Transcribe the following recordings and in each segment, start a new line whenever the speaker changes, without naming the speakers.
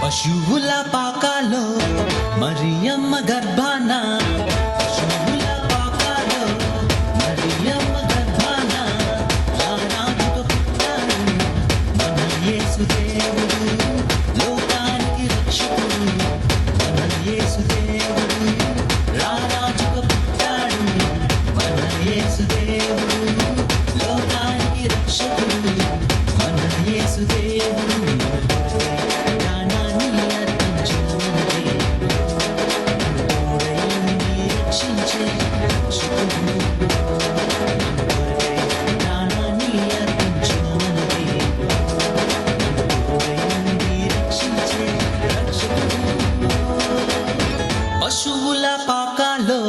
పశువుల పాకాలో మరియమ్మ గర్భాన పశువుల పాకాలో మరియమ్మ గర్భాన రారాజుగా పుట్టాడు మన యేసుదేవుడు లోకానికి రక్షకుడు మన యేసుదేవుడు రారాజుగా పుట్టాడు మన యేసుదేవుడు లోకానికి రక్షకుడు మన యేసుదేవుడు పశువుల పాకాలో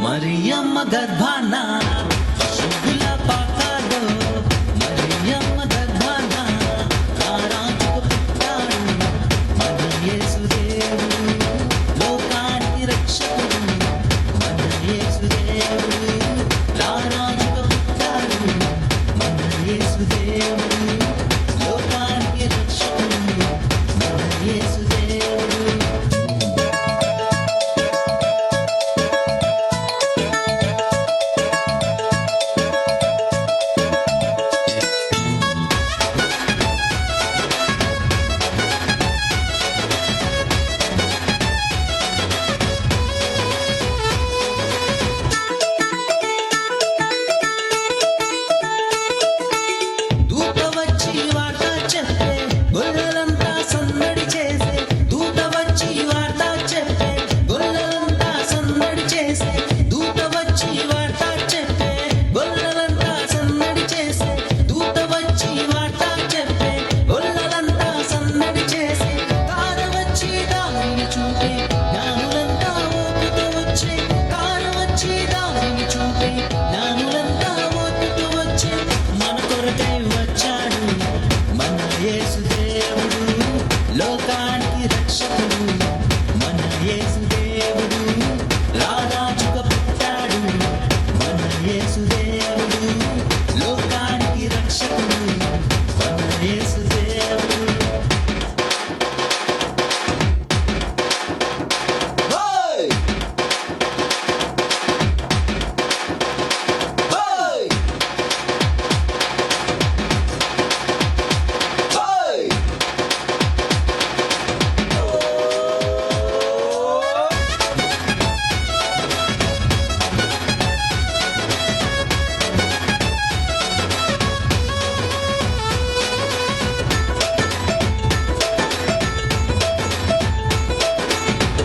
మరియమ్మ గర్భాన పశువుల పాకాలో మరియమ్మ గర్భాన రారాజుగా పుట్టాడు మన యేసుదేవుడు లోకానికి రక్షకుడు మన యేసుదేవుడు రారాజుగా పుట్టాడు మన యేసుదేవుడు లోకానికి రక్షకుడు మన యేసుదేవుడు. దూత వచ్చి వార్త చెప్పే గొల్లలంతా సందడి చేసే దూత వచ్చి వార్త చెప్పే గొల్లలంతా సందడి చేసే దూత వచ్చి వార్త చెప్పే గొల్లలంతా సందడి చేసే దూత వచ్చి వార్త చెప్పే గొల్లలంతా సందడి చేసే కార వచ్చి దానిని చూపే జ్ఞానులంతా ఓపుతూ వచ్చే కార వచ్చి దానిని చూపే జ్ఞానులంతా ఓపుతూ వచ్చే మన కొరకై వచ్చాడు మన యేసుదేవుడు లోకానికి రక్షకుడు మన యేసుదేవుడు రారాజుగా పుట్టాడు మన యేసుదేవుడు లోకానికి రక్షకుడు మన యేసుదేవుడు. హోయ్ హోయ్ హోయ్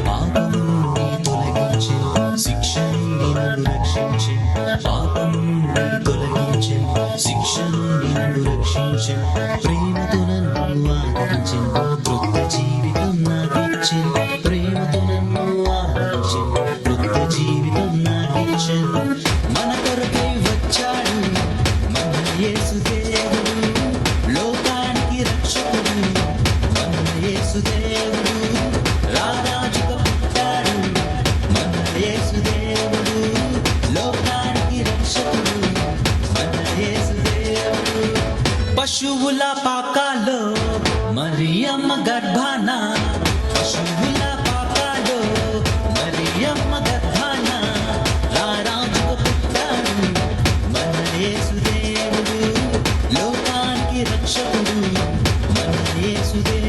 పాపం నుండి తొలగించి శిక్ష నుండి నన్ను రక్షించి పాపం నుండి తొలగించి శిక్ష నుండి నన్ను రక్షించి ప్రేమతో నన్ను ఆదరించి క్రొత్త జీవితం నాకిచ్చి ప్రేమతో నన్ను ఆదరించి క్రొత్త జీవితం నాకిచ్చి మన కొరకై వచ్చాడు మన యేసుదేవుడు లోకానికి రక్షకుడు మన యేసుదేవుడు రారాజుగా పుట్టాడు మన యేసుదేవుడు లోకానికి రక్షకుడు మన యేసుదేవుడు. పశువుల పాకాలో మరియమ్మ గర్భాన పశువుల పాకాలో మరియమ్మ గర్భాన రారాజుగా పుట్టాడు మన యేసుదేవుడు లోకానికి రక్షకుడు మన యేసుదేవుడు